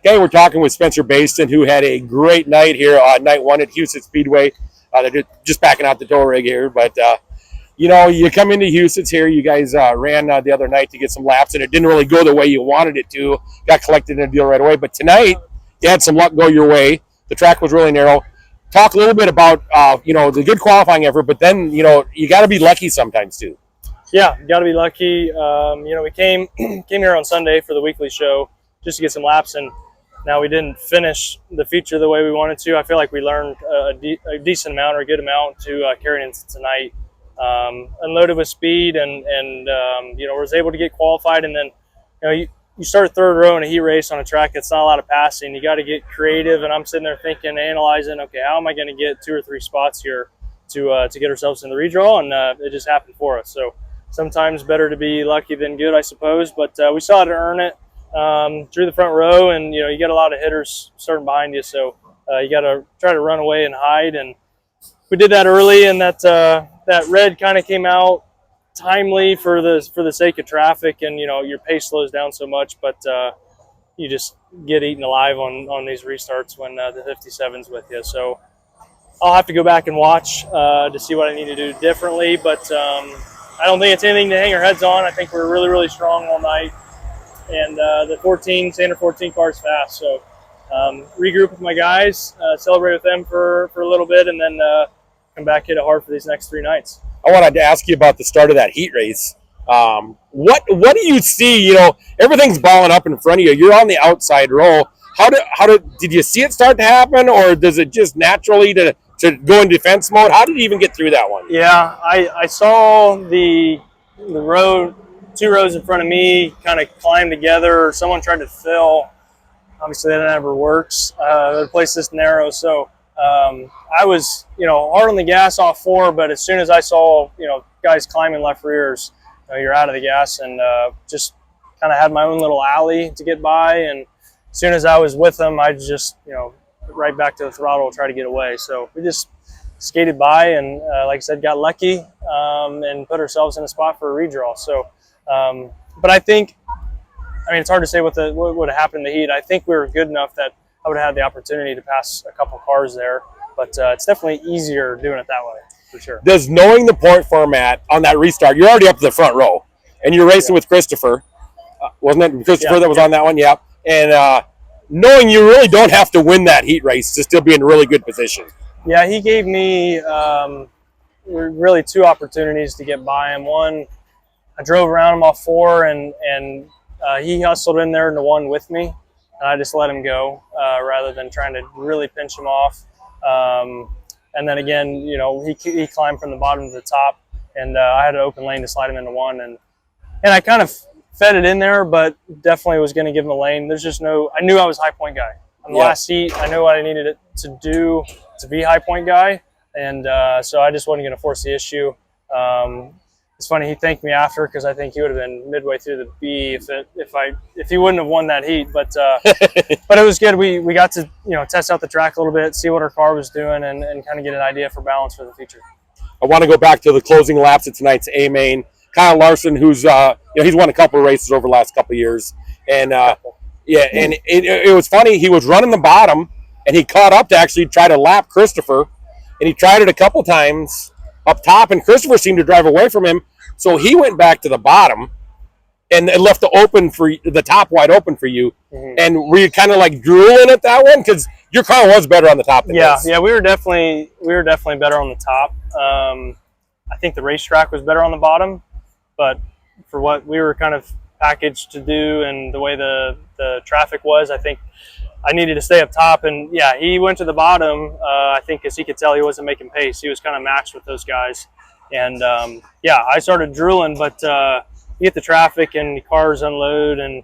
Okay, we're talking with Spencer Bayston, who had a great night here on night one at Huset Speedway. They're just backing out the tow rig here, but you know, you come into Huset's here. You guys ran the other night to get some laps, and it didn't really go the way you wanted it to. Got collected in a deal right away, but tonight you had some luck go your way. The track was really narrow. Talk a little bit about you know, the good qualifying effort, but then you know, you got to be lucky sometimes too. Yeah, you got to be lucky. You know, we came here on Sunday for the weekly show just to get some laps, and now we didn't finish the feature the way we wanted to. I feel like we learned a decent amount or a good amount to carry into tonight. Unloaded with speed, and you know, was able to get qualified. And then, you know, you start third row in a heat race on a track that's not a lot of passing. You got to get creative, and I'm sitting there thinking, analyzing, okay, how am I going to get 2 or 3 spots here to get ourselves in the redraw? And it just happened for us. So sometimes better to be lucky than good, I suppose. But we still had to earn it. Through the front row, and you know, you got a lot of hitters starting behind you, so you got to try to run away and hide. And we did that early, and that red kind of came out timely for the sake of traffic, and you know, your pace slows down so much, but you just get eaten alive on these restarts when the 57's with you. So I'll have to go back and watch to see what I need to do differently, but I don't think it's anything to hang our heads on. I think we're really strong all night. And the standard 14 car is fast. So regroup with my guys, celebrate with them for a little bit, and then come back, hit it hard for these next 3 nights. I wanted to ask you about the start of that heat race. What do you see? You know, everything's balling up in front of you. You're on the outside row. Did you see it start to happen, or does it just naturally to go in defense mode? How did you even get through that one? Yeah, I saw the road. 2 rows in front of me kind of climbed together, or someone tried to fill. Obviously that never works. The place is narrow, so I was, you know, hard on the gas off 4, but as soon as I saw, you know, guys climbing left rears, you know, you're out of the gas, and just kind of had my own little alley to get by, and as soon as I was with them, I just, you know, right back to the throttle, try to get away. So we just skated by, and like I said, got lucky and put ourselves in a spot for a redraw. So but I think, I mean, it's hard to say what would have happened in the heat. I think we were good enough that I would have had the opportunity to pass a couple cars there, but it's definitely easier doing it that way, for sure. Does knowing the point format on that restart, you're already up to the front row, and you're racing with Christopher, wasn't it? Christopher that was on that one, yeah. And knowing you really don't have to win that heat race to still be in a really good position. Yeah, he gave me really 2 opportunities to get by him. One, I drove around him off 4, and he hustled in there into 1 with me, and I just let him go rather than trying to really pinch him off. And then again, you know, he climbed from the bottom to the top, and I had an open lane to slide him into 1, and I kind of fed it in there, but definitely was going to give him a lane. There's just I knew I was high point guy. On the last heat, I knew what I needed it to do to be high point guy, and so I just wasn't going to force the issue. It's funny, he thanked me after, because I think he would have been midway through the B if he wouldn't have won that heat. But but it was good. We got to, you know, test out the track a little bit, see what our car was doing, and kind of get an idea for balance for the future. I want to go back to the closing laps of tonight's A main. Kyler Larson, who's you know, he's won a couple of races over the last couple of years, and yeah, and it was funny. He was running the bottom, and he caught up to actually try to lap Christopher, and he tried it a couple times up top, and Christopher seemed to drive away from him, so he went back to the bottom and it left the top wide open for you. And were you kind of like drooling at that one, because your car was better on the top than his? Yeah, we were definitely better on the top. I think the racetrack was better on the bottom, but for what we were kind of packaged to do and the way the traffic was, I think I needed to stay up top. And yeah, he went to the bottom, I think, because he could tell he wasn't making pace. He was kind of matched with those guys. And yeah, I started drooling, but you get the traffic and the cars unload, and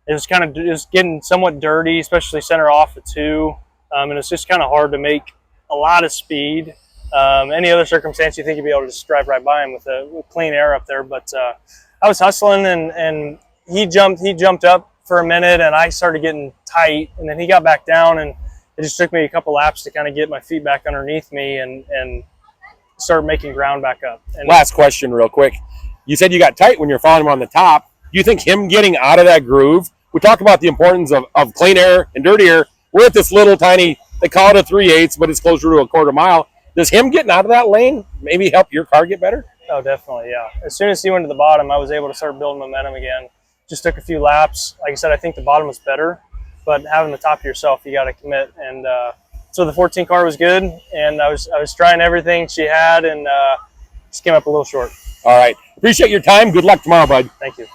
it was getting somewhat dirty, especially center off at 2. And it's just kind of hard to make a lot of speed. Any other circumstance, you think you'd be able to just drive right by him with clean air up there. But I was hustling, and he jumped up for a minute, and I started getting tight, and then he got back down, and it just took me a couple laps to kind of get my feet back underneath me and start making ground back up. And last question real quick. You said you got tight when you're following him on the top. Do you think him getting out of that groove we talk about the importance of clean air and dirty air. We're at this little tiny, they call it a 3/8, but it's closer to a quarter mile. Does him getting out of that lane maybe help your car get better? Oh, definitely, yeah. As soon as he went to the bottom, I was able to start building momentum again. Just took a few laps. Like I said, I think the bottom was better, but having the top of yourself, you got to commit. And so the 14 car was good, and I was trying everything she had, and just came up a little short. All right. Appreciate your time. Good luck tomorrow, bud. Thank you.